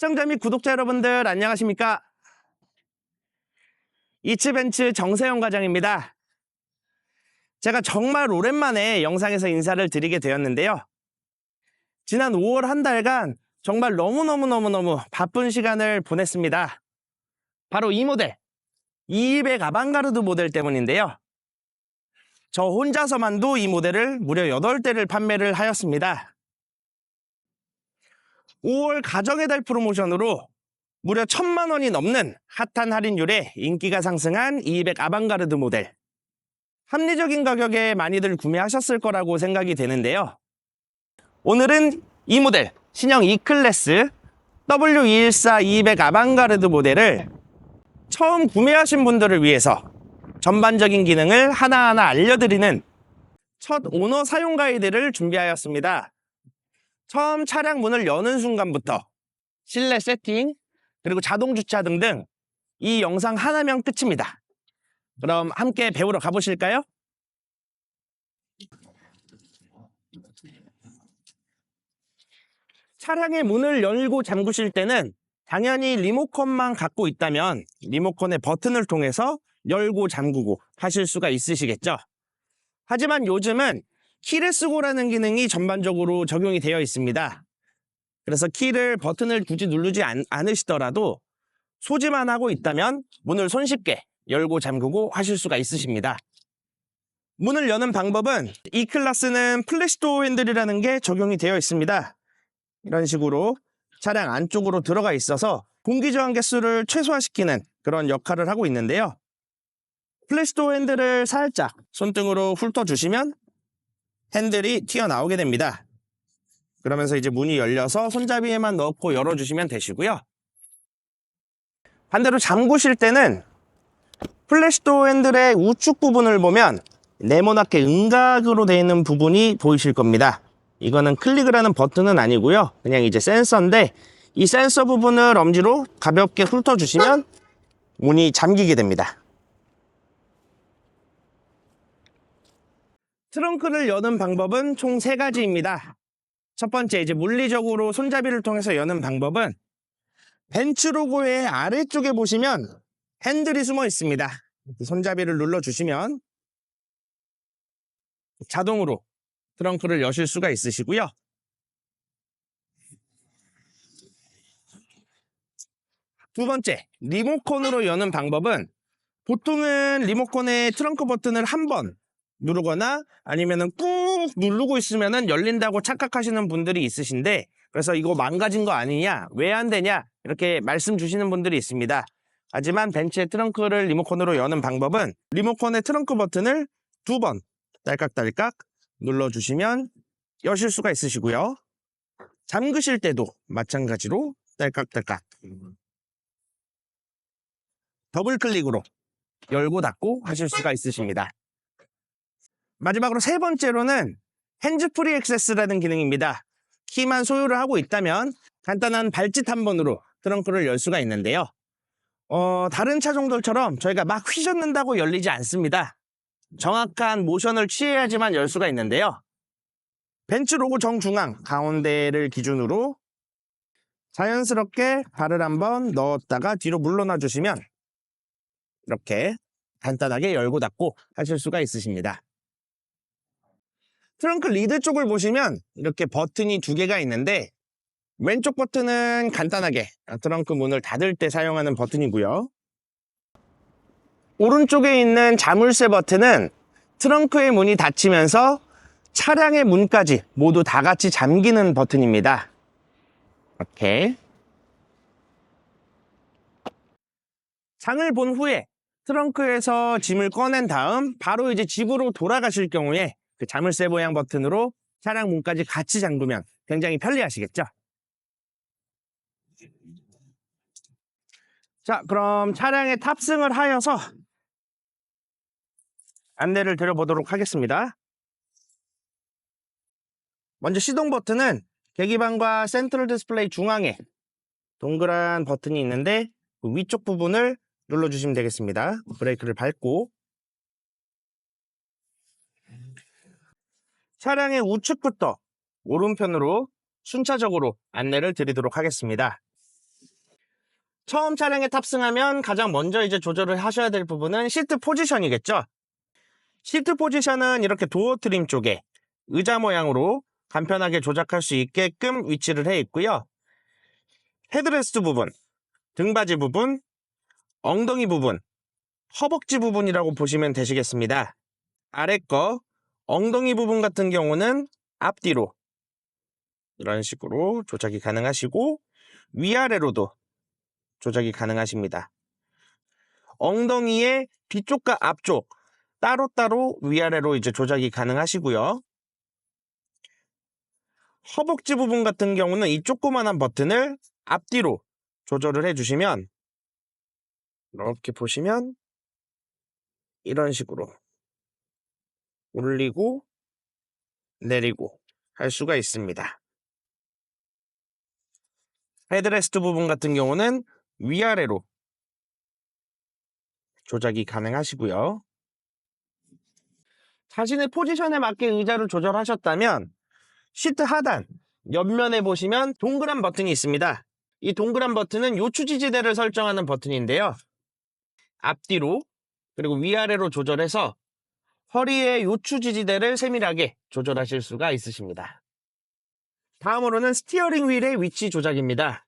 시청자 및 구독자 여러분들 안녕하십니까? 이츠벤츠 정세영 과장입니다. 제가 정말 오랜만에 영상에서 인사를 드리게 되었는데요. 지난 5월 한 달간 정말 너무너무 바쁜 시간을 보냈습니다. 바로 이 모델, 200 아방가르드 모델 때문인데요. 저 혼자서만도 이 모델을 무려 8대를 판매를 하였습니다. 5월 가정의 달 프로모션으로 무려 1,000만 원이 넘는 핫한 할인율에 인기가 상승한 200 아방가르드 모델. 합리적인 가격에 많이들 구매하셨을 거라고 생각이 되는데요. 오늘은 이 모델 신형 E클래스 W214 200 아방가르드 모델을 처음 구매하신 분들을 위해서 전반적인 기능을 하나하나 알려드리는 첫 오너 사용 가이드를 준비하였습니다. 처음 차량 문을 여는 순간부터 실내 세팅, 그리고 자동 주차 등등 이 영상 하나면 끝입니다. 그럼 함께 배우러 가보실까요? 차량의 문을 열고 잠그실 때는 당연히 리모컨만 갖고 있다면 리모컨의 버튼을 통해서 열고 잠그고 하실 수가 있으시겠죠? 하지만 요즘은 키레스고라는 기능이 전반적으로 적용이 되어 있습니다. 그래서 키를 버튼을 굳이 누르지 않으시더라도 소지만 하고 있다면 문을 손쉽게 열고 잠그고 하실 수가 있으십니다. 문을 여는 방법은 E클래스는 플래시도어 핸들이라는 게 적용이 되어 있습니다. 이런 식으로 차량 안쪽으로 들어가 있어서 공기 저항 개수를 최소화시키는 그런 역할을 하고 있는데요. 플래시도어 핸들을 살짝 손등으로 훑어주시면 핸들이 튀어나오게 됩니다. 그러면서 이제 문이 열려서 손잡이에만 넣고 열어주시면 되시고요. 반대로 잠그실 때는 플래시도어 핸들의 우측 부분을 보면 네모나게 음각으로 되어 있는 부분이 보이실 겁니다. 이거는 클릭을 하는 버튼은 아니고요. 그냥 이제 센서인데 이 센서 부분을 엄지로 가볍게 훑어주시면 문이 잠기게 됩니다. 트렁크를 여는 방법은 총 3가지입니다. 첫 번째, 이제 물리적으로 손잡이를 통해서 여는 방법은 벤츠 로고의 아래쪽에 보시면 핸들이 숨어 있습니다. 손잡이를 눌러주시면 자동으로 트렁크를 여실 수가 있으시고요. 두 번째, 리모컨으로 여는 방법은 보통은 리모컨의 트렁크 버튼을 한 번 누르거나 아니면은 꾹 누르고 있으면은 열린다고 착각하시는 분들이 있으신데, 그래서 이거 망가진 거 아니냐, 왜 안 되냐 이렇게 말씀 주시는 분들이 있습니다. 하지만 벤츠의 트렁크를 리모컨으로 여는 방법은 리모컨의 트렁크 버튼을 2번 딸깍딸깍 눌러주시면 여실 수가 있으시고요. 잠그실 때도 마찬가지로 딸깍딸깍 더블 클릭으로 열고 닫고 하실 수가 있으십니다. 마지막으로 3번째로는 핸즈프리 액세스라는 기능입니다. 키만 소유를 하고 있다면 간단한 발짓 한 번으로 트렁크를 열 수가 있는데요. 다른 차종들처럼 저희가 막 휘젓는다고 열리지 않습니다. 정확한 모션을 취해야지만 열 수가 있는데요. 벤츠 로고 정중앙 가운데를 기준으로 자연스럽게 발을 한번 넣었다가 뒤로 물러나 주시면 이렇게 간단하게 열고 닫고 하실 수가 있으십니다. 트렁크 리드 쪽을 보시면 이렇게 버튼이 2개가 있는데 왼쪽 버튼은 간단하게 트렁크 문을 닫을 때 사용하는 버튼이고요. 오른쪽에 있는 자물쇠 버튼은 트렁크의 문이 닫히면서 차량의 문까지 모두 다 같이 잠기는 버튼입니다. 이렇게 장을 본 후에 트렁크에서 짐을 꺼낸 다음 바로 이제 집으로 돌아가실 경우에 그 자물쇠 모양 버튼으로 차량 문까지 같이 잠그면 굉장히 편리하시겠죠? 자, 그럼 차량에 탑승을 하여서 안내를 드려보도록 하겠습니다. 먼저 시동 버튼은 계기판과 센트럴 디스플레이 중앙에 동그란 버튼이 있는데 그 위쪽 부분을 눌러주시면 되겠습니다. 브레이크를 밟고 차량의 우측부터 오른편으로 순차적으로 안내를 드리도록 하겠습니다. 처음 차량에 탑승하면 가장 먼저 이제 조절을 하셔야 될 부분은 시트 포지션이겠죠. 시트 포지션은 이렇게 도어 트림 쪽에 의자 모양으로 간편하게 조작할 수 있게끔 위치를 해 있고요. 헤드레스트 부분, 등받이 부분, 엉덩이 부분, 허벅지 부분이라고 보시면 되시겠습니다. 아래 거 엉덩이 부분 같은 경우는 앞뒤로 이런 식으로 조작이 가능하시고 위아래로도 조작이 가능하십니다. 엉덩이의 뒤쪽과 앞쪽 따로따로 위아래로 이제 조작이 가능하시고요. 허벅지 부분 같은 경우는 이 조그만한 버튼을 앞뒤로 조절을 해주시면 이렇게 보시면 이런 식으로 올리고 내리고 할 수가 있습니다. 헤드레스트 부분 같은 경우는 위아래로 조작이 가능하시고요. 자신의 포지션에 맞게 의자를 조절하셨다면 시트 하단 옆면에 보시면 동그란 버튼이 있습니다. 이 동그란 버튼은 요추 지지대를 설정하는 버튼인데요. 앞뒤로 그리고 위아래로 조절해서 허리의 요추 지지대를 세밀하게 조절하실 수가 있으십니다. 다음으로는 스티어링 휠의 위치 조작입니다.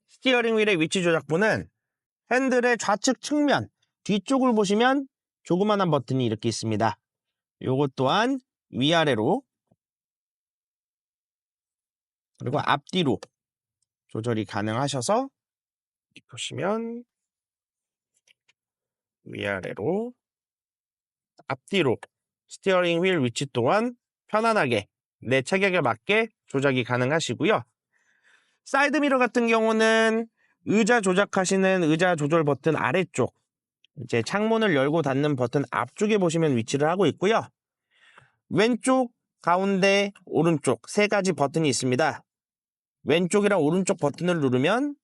스티어링 휠의 위치 조작부는 핸들의 좌측 측면 뒤쪽을 보시면 조그만한 버튼이 이렇게 있습니다. 요것 또한 위아래로 그리고 앞뒤로 조절이 가능하셔서 보시면 위아래로 앞뒤로 스티어링 휠 위치 또한 편안하게 내 체격에 맞게 조작이 가능하시고요. 사이드미러 같은 경우는 의자 조작하시는 의자 조절 버튼 아래쪽 이제 창문을 열고 닫는 버튼 앞쪽에 보시면 위치를 하고 있고요. 왼쪽, 가운데, 오른쪽 세 가지 버튼이 있습니다. 왼쪽이랑 오른쪽 버튼을 누르면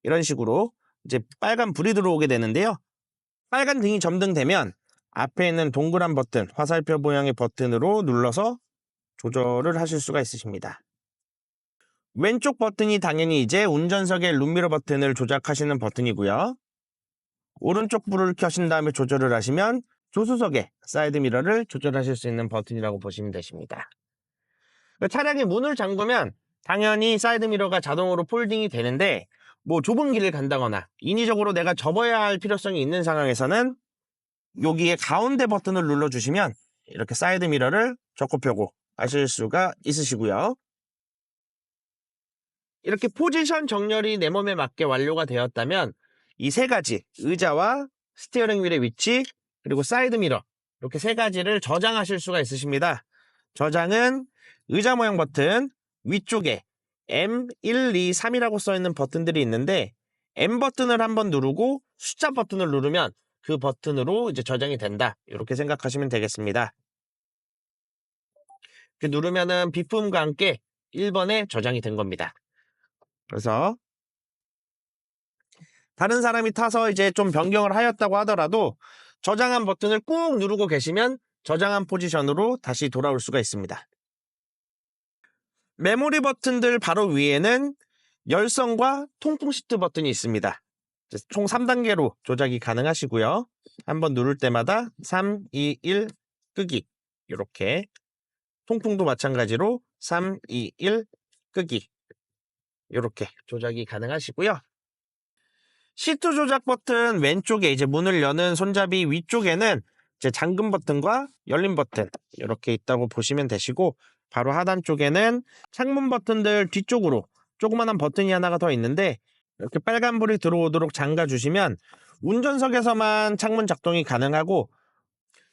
이런 식으로 이제 빨간 불이 들어오게 되는데요. 빨간 등이 점등되면 앞에 있는 동그란 버튼, 화살표 모양의 버튼으로 눌러서 조절을 하실 수가 있으십니다. 왼쪽 버튼이 당연히 이제 운전석의 룸미러 버튼을 조작하시는 버튼이고요. 오른쪽 불을 켜신 다음에 조절을 하시면 조수석의 사이드미러를 조절하실 수 있는 버튼이라고 보시면 되십니다. 차량의 문을 잠그면 당연히 사이드미러가 자동으로 폴딩이 되는데 뭐 좁은 길을 간다거나 인위적으로 내가 접어야 할 필요성이 있는 상황에서는 여기에 가운데 버튼을 눌러주시면 이렇게 사이드미러를 접고 펴고 하실 수가 있으시고요. 이렇게 포지션 정렬이 내 몸에 맞게 완료가 되었다면 이 세 가지 의자와 스티어링 휠의 위치 그리고 사이드미러 이렇게 세 가지를 저장하실 수가 있으십니다. 저장은 의자 모양 버튼 위쪽에 M, 1, 2, 3이라고 써있는 버튼들이 있는데 M 버튼을 한번 누르고 숫자 버튼을 누르면 그 버튼으로 이제 저장이 된다. 이렇게 생각하시면 되겠습니다. 누르면은 비품과 함께 1번에 저장이 된 겁니다. 그래서 다른 사람이 타서 이제 좀 변경을 하였다고 하더라도 저장한 버튼을 꾹 누르고 계시면 저장한 포지션으로 다시 돌아올 수가 있습니다. 메모리 버튼들 바로 위에는 열선과 통풍 시트 버튼이 있습니다. 총 3단계로 조작이 가능하시고요. 한번 누를 때마다 3, 2, 1 끄기 이렇게 통풍도 마찬가지로 3, 2, 1 끄기 이렇게 조작이 가능하시고요. 시트 조작 버튼 왼쪽에 이제 문을 여는 손잡이 위쪽에는 이제 잠금 버튼과 열림 버튼 이렇게 있다고 보시면 되시고 바로 하단 쪽에는 창문 버튼들 뒤쪽으로 조그만한 버튼이 하나가 더 있는데 이렇게 빨간불이 들어오도록 잠가 주시면 운전석에서만 창문 작동이 가능하고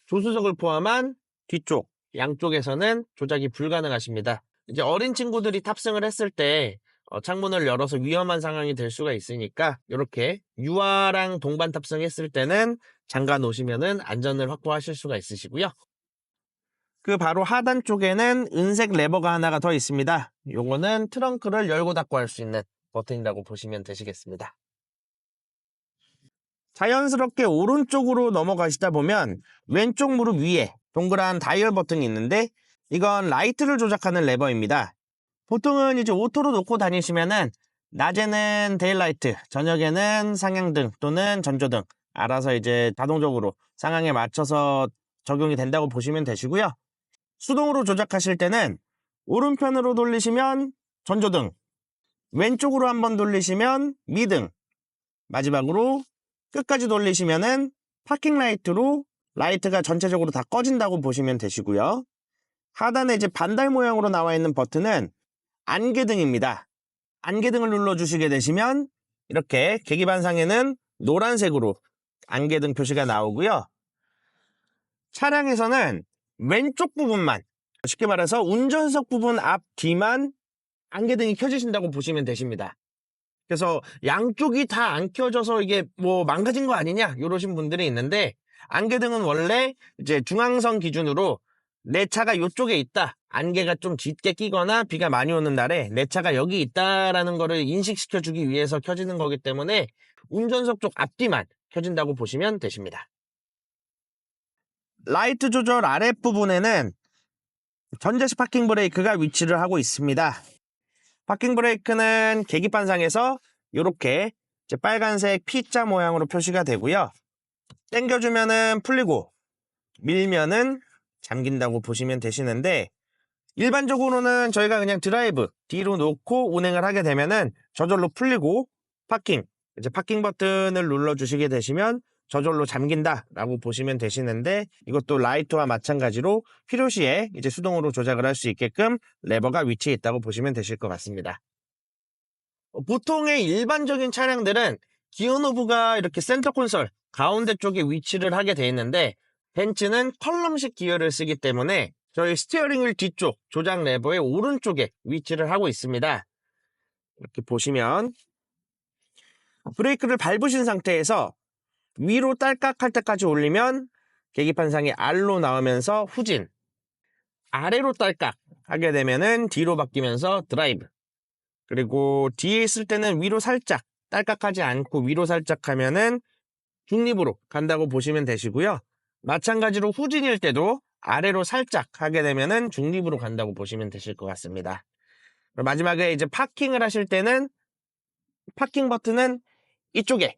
조수석을 포함한 뒤쪽 양쪽에서는 조작이 불가능하십니다. 이제 어린 친구들이 탑승을 했을 때 창문을 열어서 위험한 상황이 될 수가 있으니까 이렇게 유아랑 동반 탑승했을 때는 잠가 놓으시면은 안전을 확보하실 수가 있으시고요. 그 바로 하단 쪽에는 은색 레버가 하나가 더 있습니다. 요거는 트렁크를 열고 닫고 할 수 있는 버튼이라고 보시면 되시겠습니다. 자연스럽게 오른쪽으로 넘어가시다 보면 왼쪽 무릎 위에 동그란 다이얼 버튼이 있는데 이건 라이트를 조작하는 레버입니다. 보통은 이제 오토로 놓고 다니시면은 낮에는 데일라이트, 저녁에는 상향등 또는 전조등 알아서 이제 자동적으로 상황에 맞춰서 적용이 된다고 보시면 되시고요. 수동으로 조작하실 때는 오른편으로 돌리시면 전조등, 왼쪽으로 한번 돌리시면 미등, 마지막으로 끝까지 돌리시면은 파킹 라이트로 라이트가 전체적으로 다 꺼진다고 보시면 되시고요. 하단에 이제 반달 모양으로 나와 있는 버튼은 안개등입니다. 안개등을 눌러주시게 되시면 이렇게 계기판상에는 노란색으로 안개등 표시가 나오고요. 차량에서는 왼쪽 부분만, 쉽게 말해서 운전석 부분 앞 뒤만 안개등이 켜지신다고 보시면 되십니다. 그래서 양쪽이 다 안 켜져서 이게 뭐 망가진 거 아니냐 이러신 분들이 있는데, 안개등은 원래 이제 중앙선 기준으로 내 차가 이쪽에 있다, 안개가 좀 짙게 끼거나 비가 많이 오는 날에 내 차가 여기 있다라는 거를 인식시켜 주기 위해서 켜지는 거기 때문에 운전석 쪽 앞뒤만 켜진다고 보시면 되십니다. 라이트 조절 아랫부분에는 전자식 파킹 브레이크가 위치를 하고 있습니다. 파킹 브레이크는 계기판상에서 이렇게 빨간색 P자 모양으로 표시가 되고요. 당겨주면은 풀리고 밀면은 잠긴다고 보시면 되시는데, 일반적으로는 저희가 그냥 드라이브 뒤로 놓고 운행을 하게 되면은 저절로 풀리고 파킹, 이제 파킹 버튼을 눌러주시게 되시면 저절로 잠긴다라고 보시면 되시는데, 이것도 라이트와 마찬가지로 필요시에 이제 수동으로 조작을 할 수 있게끔 레버가 위치해 있다고 보시면 되실 것 같습니다. 보통의 일반적인 차량들은 기어 노브가 이렇게 센터 콘솔 가운데 쪽에 위치를 하게 되어 있는데, 벤츠는 컬럼식 기어를 쓰기 때문에 저희 스티어링 휠 뒤쪽 조작 레버의 오른쪽에 위치를 하고 있습니다. 이렇게 보시면 브레이크를 밟으신 상태에서 위로 딸깍 할 때까지 올리면 계기판상에 R로 나오면서 후진, 아래로 딸깍 하게 되면은 뒤로 바뀌면서 드라이브, 그리고 뒤에 있을 때는 위로 살짝 딸깍하지 않고 위로 살짝 하면은 중립으로 간다고 보시면 되시고요. 마찬가지로 후진일 때도 아래로 살짝 하게 되면은 중립으로 간다고 보시면 되실 것 같습니다. 마지막에 이제 파킹을 하실 때는 파킹 버튼은 이쪽에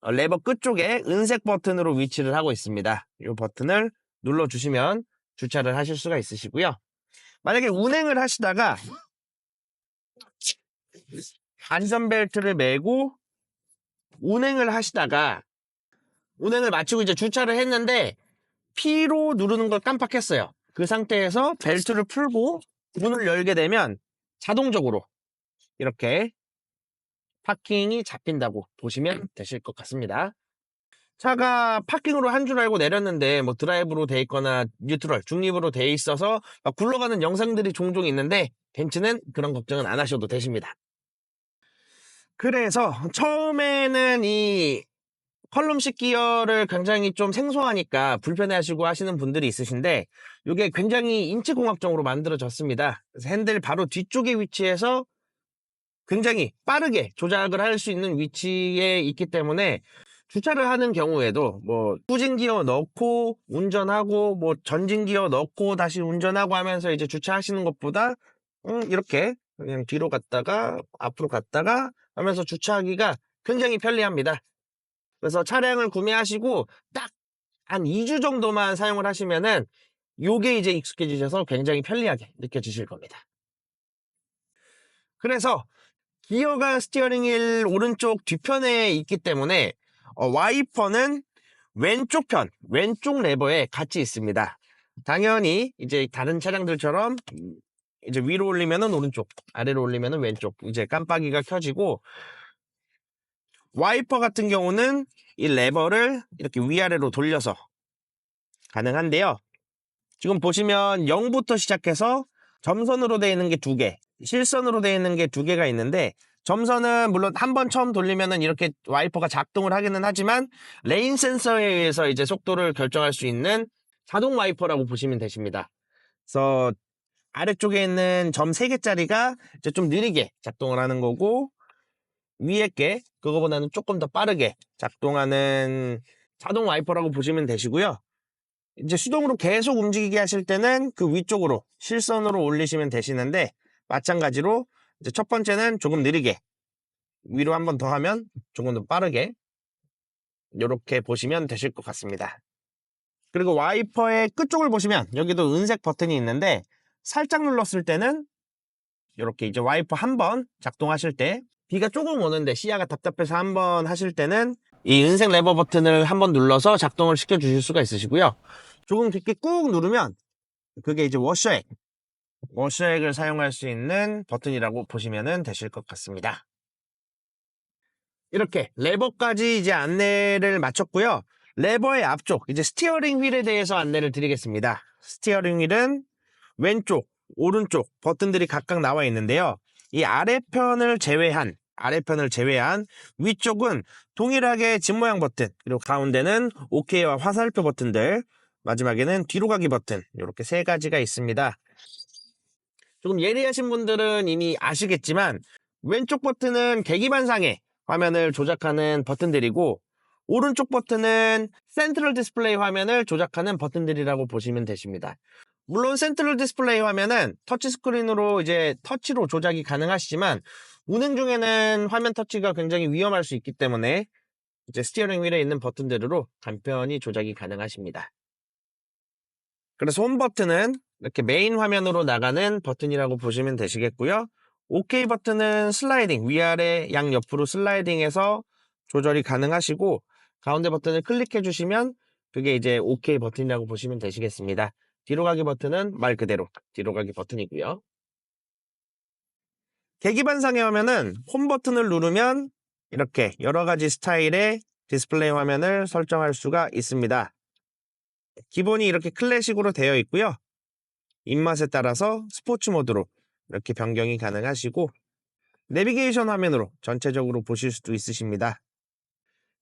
레버 끝쪽에 은색 버튼으로 위치를 하고 있습니다. 이 버튼을 눌러주시면 주차를 하실 수가 있으시고요. 만약에 운행을 하시다가 안전벨트를 매고 운행을 마치고 이제 주차를 했는데 P로 누르는 걸 깜빡했어요. 그 상태에서 벨트를 풀고 문을 열게 되면 자동적으로 이렇게 파킹이 잡힌다고 보시면 되실 것 같습니다. 차가 파킹으로 한 줄 알고 내렸는데 뭐 드라이브로 돼 있거나 뉴트럴, 중립으로 돼 있어서 막 굴러가는 영상들이 종종 있는데, 벤츠는 그런 걱정은 안 하셔도 되십니다. 그래서 처음에는 이 컬럼식 기어를 굉장히 좀 생소하니까 불편해하시고 하시는 분들이 있으신데, 이게 굉장히 인체공학적으로 만들어졌습니다. 그래서 핸들 바로 뒤쪽에 위치해서 굉장히 빠르게 조작을 할 수 있는 위치에 있기 때문에 주차를 하는 경우에도 뭐 후진 기어 넣고 운전하고 뭐 전진 기어 넣고 다시 운전하고 하면서 이제 주차하시는 것보다 이렇게 그냥 뒤로 갔다가 앞으로 갔다가 하면서 주차하기가 굉장히 편리합니다. 그래서 차량을 구매하시고 딱 한 2주 정도만 사용을 하시면은 요게 이제 익숙해지셔서 굉장히 편리하게 느껴지실 겁니다. 그래서 기어가 스티어링 휠 오른쪽 뒤편에 있기 때문에 와이퍼는 왼쪽 레버에 같이 있습니다. 당연히 이제 다른 차량들처럼 이제 위로 올리면은 오른쪽, 아래로 올리면은 왼쪽, 이제 깜빡이가 켜지고, 와이퍼 같은 경우는 이 레버를 이렇게 위아래로 돌려서 가능한데요. 지금 보시면 0부터 시작해서 점선으로 되어 있는 게 2개, 실선으로 되어 있는 게 2개가 있는데, 점선은 물론 한번 처음 돌리면은 이렇게 와이퍼가 작동을 하기는 하지만 레인 센서에 의해서 이제 속도를 결정할 수 있는 자동 와이퍼라고 보시면 되십니다. 그래서 아래쪽에 있는 점 3개짜리가 이제 좀 느리게 작동을 하는 거고, 위에 게 그거보다는 조금 더 빠르게 작동하는 자동 와이퍼라고 보시면 되시고요. 이제 수동으로 계속 움직이게 하실 때는 그 위쪽으로 실선으로 올리시면 되시는데, 마찬가지로 이제 첫 번째는 조금 느리게, 위로 한 번 더 하면 조금 더 빠르게 이렇게 보시면 되실 것 같습니다. 그리고 와이퍼의 끝쪽을 보시면 여기도 은색 버튼이 있는데 살짝 눌렀을 때는 이렇게 이제 와이퍼 한 번 작동하실 때 비가 조금 오는데 시야가 답답해서 한 번 하실 때는 이 은색 레버 버튼을 한번 눌러서 작동을 시켜 주실 수가 있으시고요. 조금 깊게 꾹 누르면 그게 이제 워셔액을 사용할 수 있는 버튼이라고 보시면 되실 것 같습니다. 이렇게 레버까지 이제 안내를 마쳤고요. 레버의 앞쪽 이제 스티어링 휠에 대해서 안내를 드리겠습니다. 스티어링 휠은 왼쪽, 오른쪽 버튼들이 각각 나와 있는데요. 이 아래편을 제외한 위쪽은 동일하게 집 모양 버튼, 그리고 가운데는 OK와 화살표 버튼들, 마지막에는 뒤로 가기 버튼, 이렇게 세 가지가 있습니다. 조금 예리하신 분들은 이미 아시겠지만 왼쪽 버튼은 계기판상의 화면을 조작하는 버튼들이고 오른쪽 버튼은 센트럴 디스플레이 화면을 조작하는 버튼들이라고 보시면 되십니다. 물론 센트럴 디스플레이 화면은 터치스크린으로 이제 터치로 조작이 가능하시지만 운행 중에는 화면 터치가 굉장히 위험할 수 있기 때문에 이제 스티어링 휠에 있는 버튼들로 간편히 조작이 가능하십니다. 그래서 홈 버튼은 이렇게 메인 화면으로 나가는 버튼이라고 보시면 되시겠고요. OK 버튼은 슬라이딩, 위아래 양옆으로 슬라이딩해서 조절이 가능하시고 가운데 버튼을 클릭해 주시면 그게 이제 OK 버튼이라고 보시면 되시겠습니다. 뒤로 가기 버튼은 말 그대로 뒤로 가기 버튼이고요. 계기판상의 화면은 홈 버튼을 누르면 이렇게 여러 가지 스타일의 디스플레이 화면을 설정할 수가 있습니다. 기본이 이렇게 클래식으로 되어 있고요. 입맛에 따라서 스포츠 모드로 이렇게 변경이 가능하시고 내비게이션 화면으로 전체적으로 보실 수도 있으십니다.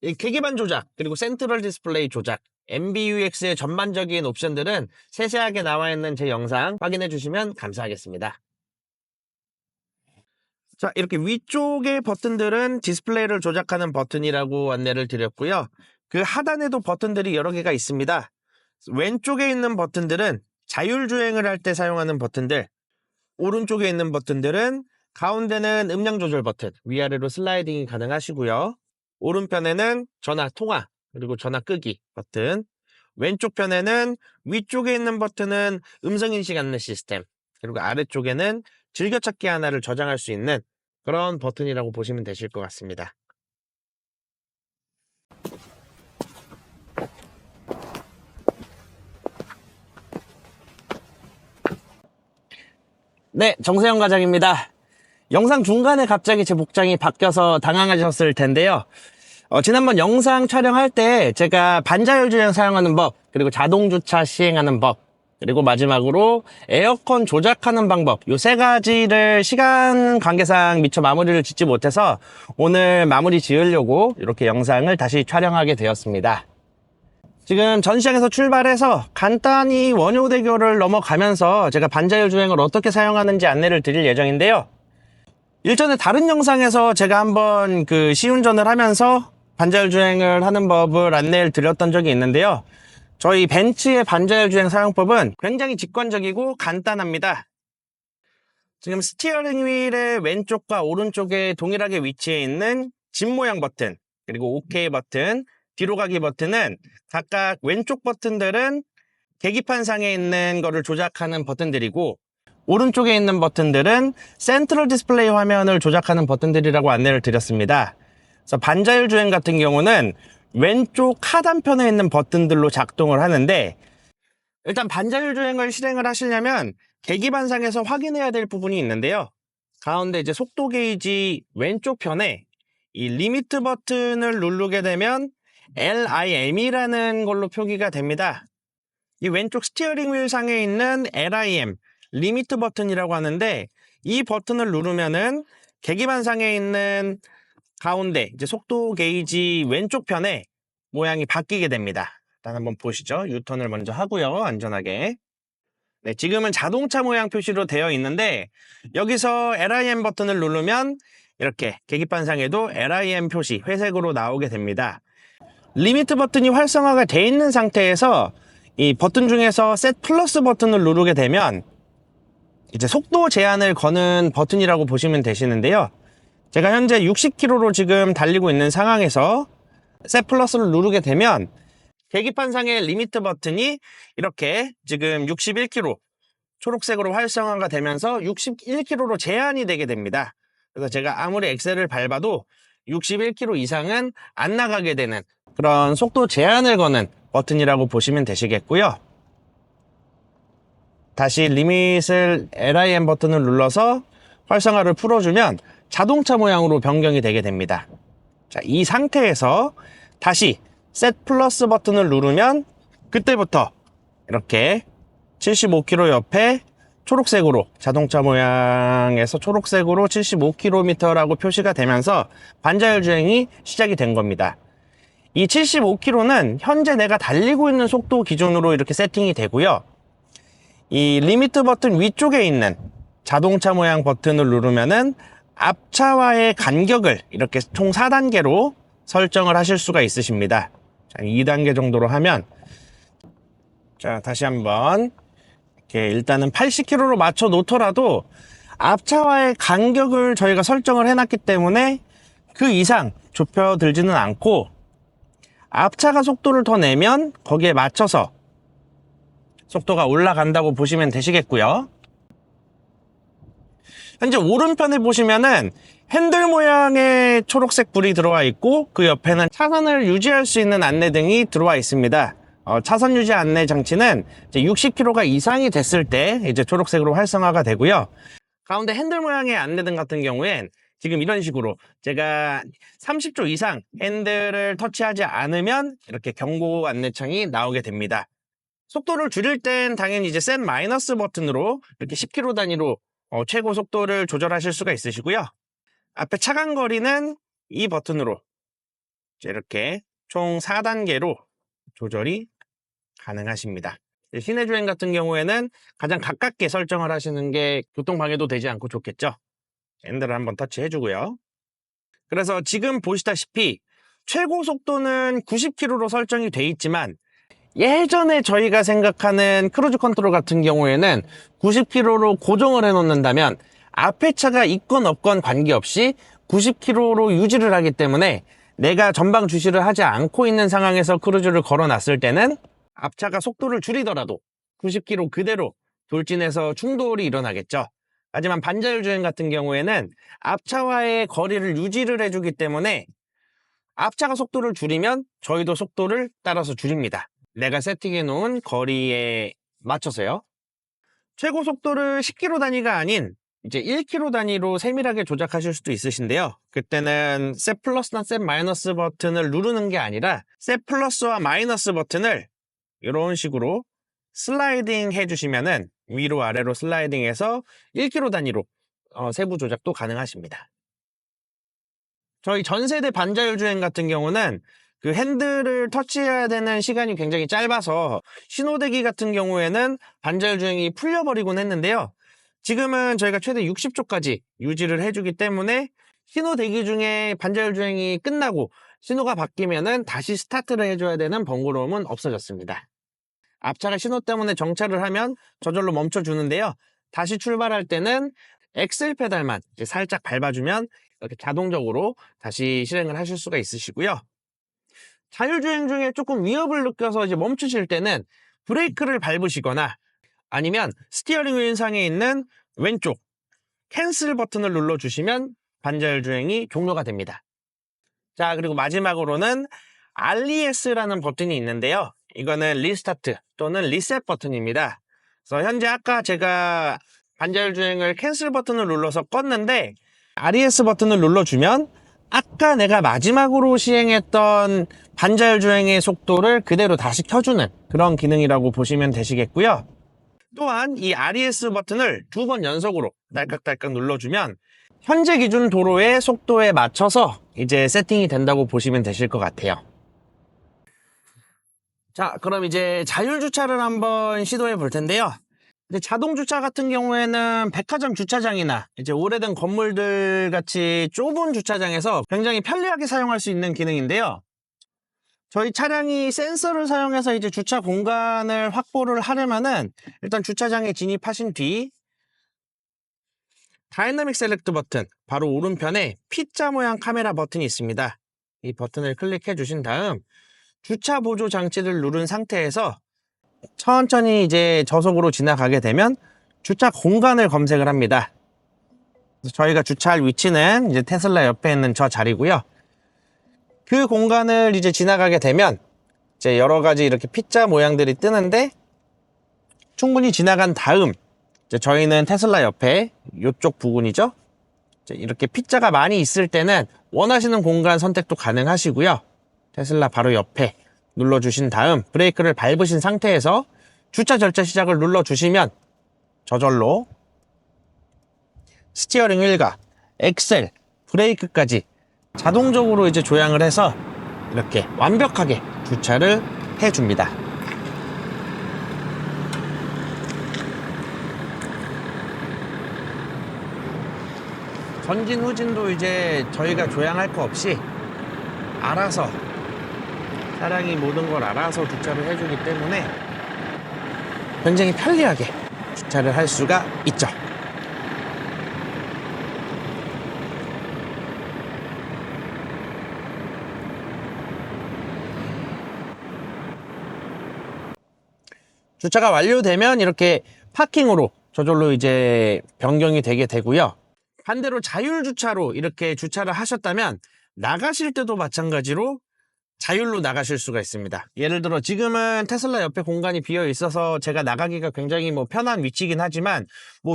이 계기판 조작 그리고 센트럴 디스플레이 조작 MBUX의 전반적인 옵션들은 세세하게 나와 있는 제 영상 확인해 주시면 감사하겠습니다. 자, 이렇게 위쪽의 버튼들은 디스플레이를 조작하는 버튼이라고 안내를 드렸고요. 그 하단에도 버튼들이 여러 개가 있습니다. 왼쪽에 있는 버튼들은 자율주행을 할 때 사용하는 버튼들, 오른쪽에 있는 버튼들은 가운데는 음량 조절 버튼, 위아래로 슬라이딩이 가능하시고요. 오른편에는 전화 통화, 그리고 전화 끄기 버튼, 왼쪽 편에는 위쪽에 있는 버튼은 음성인식 안내 시스템, 그리고 아래쪽에는 즐겨찾기 하나를 저장할 수 있는 그런 버튼이라고 보시면 되실 것 같습니다. 네, 정세영 과장입니다. 영상 중간에 갑자기 제 목장이 바뀌어서 당황하셨을 텐데요. 지난번 영상 촬영할 때 제가 반자율 주행 사용하는 법, 그리고 자동 주차 시행하는 법, 그리고 마지막으로 에어컨 조작하는 방법, 요 세 가지를 시간 관계상 미처 마무리를 짓지 못해서 오늘 마무리 지으려고 이렇게 영상을 다시 촬영하게 되었습니다. 지금 전시장에서 출발해서 간단히 원효대교를 넘어가면서 제가 반자율 주행을 어떻게 사용하는지 안내를 드릴 예정인데요. 일전에 다른 영상에서 제가 한번 그 시운전을 하면서 반자율 주행을 하는 법을 안내를 드렸던 적이 있는데요. 저희 벤츠의 반자율 주행 사용법은 굉장히 직관적이고 간단합니다. 지금 스티어링 휠의 왼쪽과 오른쪽에 동일하게 위치해 있는 집 모양 버튼, 그리고 OK 버튼, 뒤로 가기 버튼은 각각 왼쪽 버튼들은 계기판상에 있는 거를 조작하는 버튼들이고 오른쪽에 있는 버튼들은 센트럴 디스플레이 화면을 조작하는 버튼들이라고 안내를 드렸습니다. 그래서 반자율 주행 같은 경우는 왼쪽 하단편에 있는 버튼들로 작동을 하는데 일단 반자율 주행을 실행을 하시려면 계기판상에서 확인해야 될 부분이 있는데요. 가운데 이제 속도 게이지 왼쪽 편에 이 리미트 버튼을 누르게 되면 LIM이라는 걸로 표기가 됩니다. 이 왼쪽 스티어링 휠 상에 있는 LIM, 리미트 버튼이라고 하는데 이 버튼을 누르면은 계기판상에 있는 가운데 이제 속도 게이지 왼쪽 편에 모양이 바뀌게 됩니다. 일단 한번 보시죠. 유턴을 먼저 하고요. 안전하게. 네, 지금은 자동차 모양 표시로 되어 있는데 여기서 LIM 버튼을 누르면 이렇게 계기판상에도 LIM 표시 회색으로 나오게 됩니다. 리미트 버튼이 활성화가 되어 있는 상태에서 이 버튼 중에서 셋 플러스 버튼을 누르게 되면 이제 속도 제한을 거는 버튼이라고 보시면 되시는데요. 제가 현재 60km로 지금 달리고 있는 상황에서 셋 플러스를 누르게 되면 계기판상의 리미트 버튼이 이렇게 지금 61km 초록색으로 활성화가 되면서 61km로 제한이 되게 됩니다. 그래서 제가 아무리 엑셀을 밟아도 61km 이상은 안 나가게 되는 그런 속도 제한을 거는 버튼이라고 보시면 되시겠고요. 다시 리밋을 LIM 버튼을 눌러서 활성화를 풀어주면 자동차 모양으로 변경이 되게 됩니다. 자, 이 상태에서 다시 셋 플러스 버튼을 누르면 그때부터 이렇게 75km 옆에 초록색으로 자동차 모양에서 초록색으로 75km라고 표시가 되면서 반자율 주행이 시작이 된 겁니다. 이 75km는 현재 내가 달리고 있는 속도 기준으로 이렇게 세팅이 되고요. 이 리미트 버튼 위쪽에 있는 자동차 모양 버튼을 누르면은 앞차와의 간격을 이렇게 총 4단계로 설정을 하실 수가 있으십니다. 자, 2단계 정도로 하면, 자, 다시 한번 이렇게 일단은 80km로 맞춰 놓더라도 앞차와의 간격을 저희가 설정을 해놨기 때문에 그 이상 좁혀들지는 않고, 앞차가 속도를 더 내면 거기에 맞춰서 속도가 올라간다고 보시면 되시겠고요. 현재 오른편에 보시면은 핸들 모양의 초록색 불이 들어와 있고 그 옆에는 차선을 유지할 수 있는 안내등이 들어와 있습니다. 차선 유지 안내 장치는 이제 60km가 이상이 됐을 때 이제 초록색으로 활성화가 되고요. 가운데 핸들 모양의 안내등 같은 경우엔 지금 이런 식으로 제가 30초 이상 핸들을 터치하지 않으면 이렇게 경고 안내창이 나오게 됩니다. 속도를 줄일 땐 당연히 이제 셋 마이너스 버튼으로 이렇게 10km 단위로 최고 속도를 조절하실 수가 있으시고요. 앞에 차간 거리는 이 버튼으로 이렇게 총 4단계로 조절이 가능하십니다. 시내 주행 같은 경우에는 가장 가깝게 설정을 하시는 게 교통방해도 되지 않고 좋겠죠. 핸들을 한번 터치해 주고요. 그래서 지금 보시다시피 최고 속도는 90km로 설정이 돼 있지만 예전에 저희가 생각하는 크루즈 컨트롤 같은 경우에는 90km로 고정을 해 놓는다면 앞에 차가 있건 없건 관계없이 90km로 유지를 하기 때문에 내가 전방 주시를 하지 않고 있는 상황에서 크루즈를 걸어 놨을 때는 앞차가 속도를 줄이더라도 90km 그대로 돌진해서 충돌이 일어나겠죠. 하지만 반자율 주행 같은 경우에는 앞차와의 거리를 유지를 해주기 때문에 앞차가 속도를 줄이면 저희도 속도를 따라서 줄입니다. 내가 세팅해 놓은 거리에 맞춰서요. 최고 속도를 10km 단위가 아닌 이제 1km 단위로 세밀하게 조작하실 수도 있으신데요. 그때는 셋 플러스나 셋 마이너스 버튼을 누르는 게 아니라 셋 플러스와 마이너스 버튼을 이런 식으로 슬라이딩 해주시면은 위로 아래로 슬라이딩해서 1km 단위로 세부 조작도 가능하십니다. 저희 전세대 반자율 주행 같은 경우는 그 핸들을 터치해야 되는 시간이 굉장히 짧아서 신호대기 같은 경우에는 반자율 주행이 풀려버리곤 했는데요. 지금은 저희가 최대 60초까지 유지를 해주기 때문에 신호대기 중에 반자율 주행이 끝나고 신호가 바뀌면은 다시 스타트를 해줘야 되는 번거로움은 없어졌습니다. 앞차가 신호 때문에 정차를 하면 저절로 멈춰주는데요. 다시 출발할 때는 엑셀 페달만 이제 살짝 밟아주면 이렇게 자동적으로 다시 실행을 하실 수가 있으시고요. 자율주행 중에 조금 위협을 느껴서 이제 멈추실 때는 브레이크를 밟으시거나 아니면 스티어링 휠 상에 있는 왼쪽 캔슬 버튼을 눌러주시면 반자율 주행이 종료가 됩니다. 자, 그리고 마지막으로는 RES라는 버튼이 있는데요. 이거는 리스타트 또는 리셋 버튼입니다. 그래서 현재 아까 제가 반자율 주행을 캔슬 버튼을 눌러서 껐는데 RES 버튼을 눌러주면 아까 내가 마지막으로 시행했던 반자율 주행의 속도를 그대로 다시 켜주는 그런 기능이라고 보시면 되시겠고요. 또한 이 RES 버튼을 2번 연속으로 딸깍딸깍 눌러주면 현재 기준 도로의 속도에 맞춰서 이제 세팅이 된다고 보시면 되실 것 같아요. 자, 그럼 이제 자율주차를 한번 시도해 볼 텐데요. 이제 자동주차 같은 경우에는 백화점 주차장이나 이제 오래된 건물들 같이 좁은 주차장에서 굉장히 편리하게 사용할 수 있는 기능인데요. 저희 차량이 센서를 사용해서 이제 주차 공간을 확보를 하려면은 일단 주차장에 진입하신 뒤 다이나믹 셀렉트 버튼, 바로 오른편에 P자 모양 카메라 버튼이 있습니다. 이 버튼을 클릭해 주신 다음 주차 보조 장치를 누른 상태에서 천천히 이제 저속으로 지나가게 되면 주차 공간을 검색을 합니다. 저희가 주차할 위치는 이제 테슬라 옆에 있는 저 자리고요. 그 공간을 이제 지나가게 되면 이제 여러 가지 이렇게 P자 모양들이 뜨는데, 충분히 지나간 다음 이제 저희는 테슬라 옆에 이쪽 부분이죠. 이렇게 P자가 많이 있을 때는 원하시는 공간 선택도 가능하시고요. 테슬라 바로 옆에 눌러주신 다음 브레이크를 밟으신 상태에서 주차 절차 시작을 눌러주시면 저절로 스티어링 휠과 엑셀, 브레이크까지 자동적으로 이제 조향을 해서 이렇게 완벽하게 주차를 해줍니다. 전진 후진도 이제 저희가 조향할 거 없이 알아서, 차량이 모든 걸 알아서 주차를 해주기 때문에 굉장히 편리하게 주차를 할 수가 있죠. 주차가 완료되면 이렇게 파킹으로 저절로 이제 변경이 되게 되고요. 반대로 자율주차로 이렇게 주차를 하셨다면 나가실 때도 마찬가지로 자율로 나가실 수가 있습니다. 예를 들어 지금은 테슬라 옆에 공간이 비어 있어서 제가 나가기가 굉장히 편한 위치이긴 하지만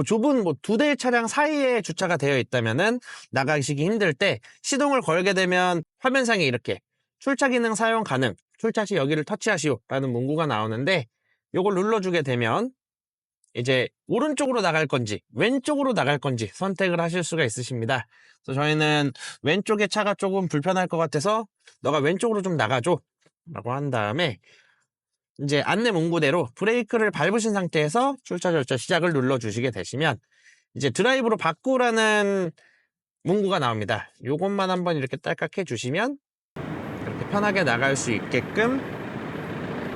좁은 2대의 차량 사이에 주차가 되어 있다면은 나가시기 힘들 때 시동을 걸게 되면 화면상에 이렇게 출차 기능 사용 가능, 출차 시 여기를 터치하시오 라는 문구가 나오는데, 이걸 눌러주게 되면 이제 오른쪽으로 나갈 건지 왼쪽으로 나갈 건지 선택을 하실 수가 있으십니다. 그래서 저희는 왼쪽에 차가 조금 불편할 것 같아서 너가 왼쪽으로 좀 나가줘 라고 한 다음에 이제 안내 문구대로 브레이크를 밟으신 상태에서 출차 절차 시작을 눌러주시게 되시면 이제 드라이브로 바꾸라는 문구가 나옵니다. 요것만 한번 이렇게 딸깍 해주시면 이렇게 편하게 나갈 수 있게끔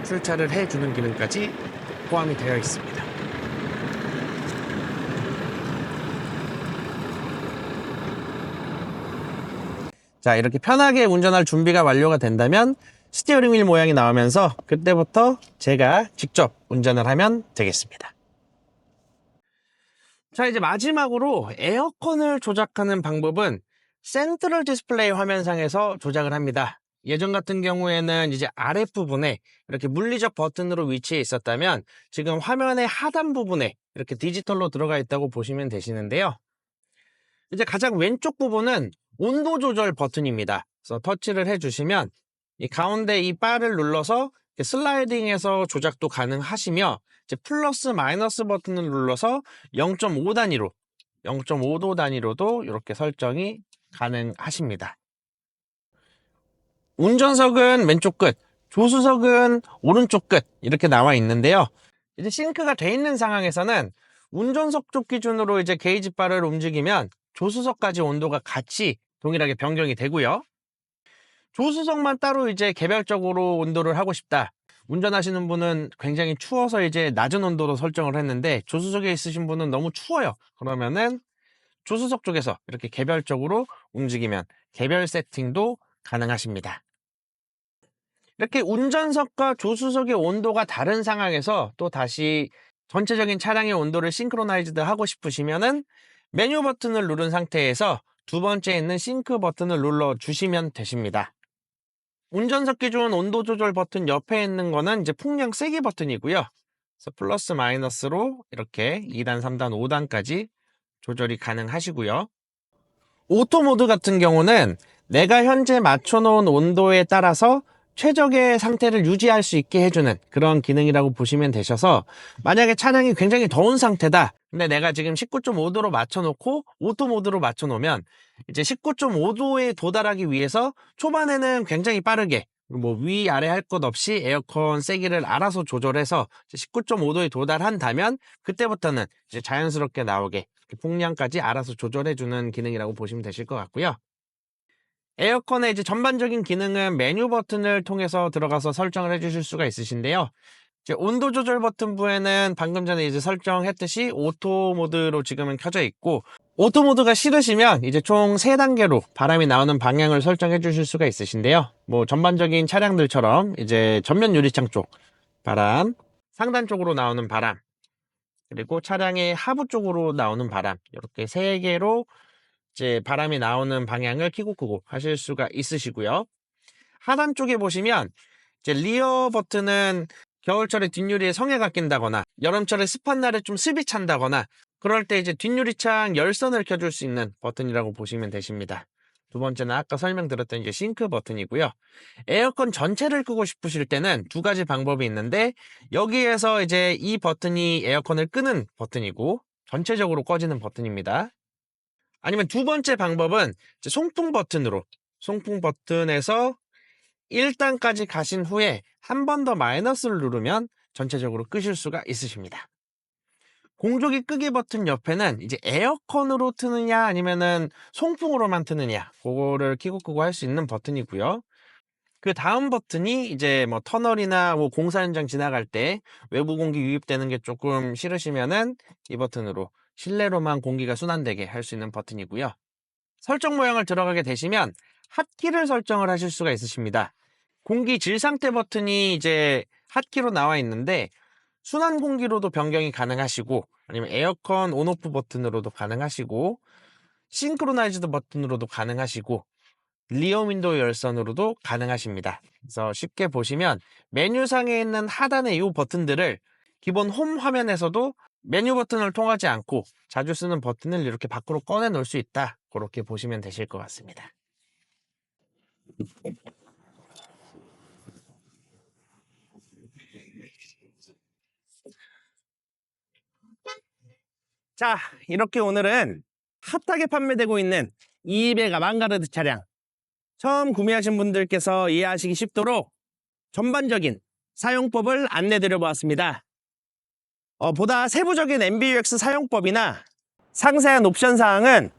출차를 해주는 기능까지 포함이 되어 있습니다. 자, 이렇게 편하게 운전할 준비가 완료가 된다면 스티어링 휠 모양이 나오면서 그때부터 제가 직접 운전을 하면 되겠습니다. 자, 이제 마지막으로 에어컨을 조작하는 방법은 센트럴 디스플레이 화면상에서 조작을 합니다. 예전 같은 경우에는 이제 아랫부분에 이렇게 물리적 버튼으로 위치해 있었다면 지금 화면의 하단 부분에 이렇게 디지털로 들어가 있다고 보시면 되시는데요. 이제 가장 왼쪽 부분은 온도 조절 버튼입니다. 그래서 터치를 해주시면 이 가운데 이 바를 눌러서 슬라이딩해서 조작도 가능하시며, 이제 플러스 마이너스 버튼을 눌러서 0.5 단위로, 0.5도 단위로도 이렇게 설정이 가능하십니다. 운전석은 왼쪽 끝, 조수석은 오른쪽 끝 이렇게 나와 있는데요. 이제 싱크가 돼 있는 상황에서는 운전석 쪽 기준으로 이제 게이지 바를 움직이면 조수석까지 온도가 같이 동일하게 변경이 되고요. 조수석만 따로 이제 개별적으로 온도를 하고 싶다. 운전하시는 분은 굉장히 추워서 이제 낮은 온도로 설정을 했는데 조수석에 있으신 분은 너무 추워요. 그러면은 조수석 쪽에서 이렇게 개별적으로 움직이면 개별 세팅도 가능하십니다. 이렇게 운전석과 조수석의 온도가 다른 상황에서 또 다시 전체적인 차량의 온도를 싱크로나이즈드 하고 싶으시면은 메뉴 버튼을 누른 상태에서 두 번째 있는 싱크 버튼을 눌러주시면 되십니다. 운전석 기준 온도 조절 버튼 옆에 있는 거는 이제 풍량 세기 버튼이고요. 그래서 플러스 마이너스로 이렇게 2단, 3단, 5단까지 조절이 가능하시고요. 오토 모드 같은 경우는 내가 현재 맞춰놓은 온도에 따라서 최적의 상태를 유지할 수 있게 해주는 그런 기능이라고 보시면 되셔서, 만약에 차량이 굉장히 더운 상태다. 근데 내가 지금 19.5도로 맞춰놓고 오토 모드로 맞춰놓으면 이제 19.5도에 도달하기 위해서 초반에는 굉장히 빠르게 위아래 할 것 없이 에어컨 세기를 알아서 조절해서 19.5도에 도달한다면 그때부터는 이제 자연스럽게 나오게 풍량까지 알아서 조절해주는 기능이라고 보시면 되실 것 같고요. 에어컨의 이제 전반적인 기능은 메뉴 버튼을 통해서 들어가서 설정을 해주실 수가 있으신데요. 이제 온도 조절 버튼부에는 방금 전에 이제 설정했듯이 오토 모드로 지금은 켜져 있고, 오토 모드가 싫으시면 이제 총 3단계로 바람이 나오는 방향을 설정해 주실 수가 있으신데요. 뭐 전반적인 차량들처럼 이제 전면 유리창 쪽 바람, 상단 쪽으로 나오는 바람, 그리고 차량의 하부 쪽으로 나오는 바람, 이렇게 3개로 이제 바람이 나오는 방향을 켜고 끄고 하실 수가 있으시고요. 하단 쪽에 보시면 이제 리어 버튼은 겨울철에 뒷유리에 성에가 낀다거나 여름철에 습한 날에 좀 습이 찬다거나 그럴 때 이제 뒷유리창 열선을 켜줄 수 있는 버튼이라고 보시면 되십니다. 두 번째는 아까 설명드렸던 이제 싱크 버튼이고요. 에어컨 전체를 끄고 싶으실 때는 2가지 방법이 있는데 여기에서 이제 이 버튼이 에어컨을 끄는 버튼이고 전체적으로 꺼지는 버튼입니다. 아니면 두 번째 방법은 이제 송풍 버튼으로 송풍 버튼에서 1단까지 가신 후에 한 번 더 마이너스를 누르면 전체적으로 끄실 수가 있으십니다. 공조기 끄기 버튼 옆에는 이제 에어컨으로 트느냐 아니면은 송풍으로만 트느냐 그거를 켜고 끄고 할 수 있는 버튼이고요. 그 다음 버튼이 이제 뭐 터널이나 뭐 공사 현장 지나갈 때 외부 공기 유입되는 게 조금 싫으시면은 이 버튼으로 실내로만 공기가 순환되게 할 수 있는 버튼이고요. 설정 모양을 들어가게 되시면 핫키를 설정을 하실 수가 있으십니다. 공기 질 상태 버튼이 이제 핫키로 나와 있는데 순환 공기로도 변경이 가능하시고 아니면 에어컨 온오프 버튼으로도 가능하시고 싱크로나이즈드 버튼으로도 가능하시고 리어 윈도우 열선으로도 가능하십니다. 그래서 쉽게 보시면 메뉴상에 있는 하단의 이 버튼들을 기본 홈 화면에서도 메뉴 버튼을 통하지 않고 자주 쓰는 버튼을 이렇게 밖으로 꺼내 놓을 수 있다. 그렇게 보시면 되실 것 같습니다. 자, 이렇게 오늘은 핫하게 판매되고 있는 200 아방가르드 차량 처음 구매하신 분들께서 이해하시기 쉽도록 전반적인 사용법을 안내드려 보았습니다. 보다 세부적인 MBUX 사용법이나 상세한 옵션 사항은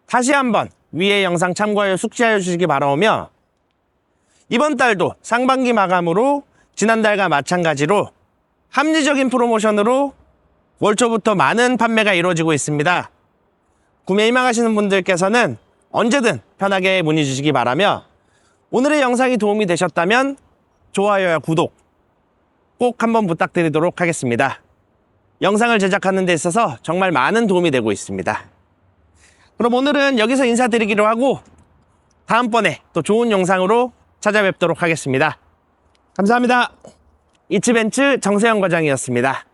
다시 한번 위의 영상 참고하여 숙지하여 주시기 바라오며 이번 달도 상반기 마감으로 지난달과 마찬가지로 합리적인 프로모션으로 월 초부터 많은 판매가 이루어지고 있습니다. 구매 희망하시는 분들께서는 언제든 편하게 문의 주시기 바라며 오늘의 영상이 도움이 되셨다면 좋아요와 구독 꼭 한번 부탁드리도록 하겠습니다. 영상을 제작하는 데 있어서 정말 많은 도움이 되고 있습니다. 그럼 오늘은 여기서 인사드리기로 하고 다음번에 또 좋은 영상으로 찾아뵙도록 하겠습니다. 감사합니다. 이츠벤츠 정세영 과장이었습니다.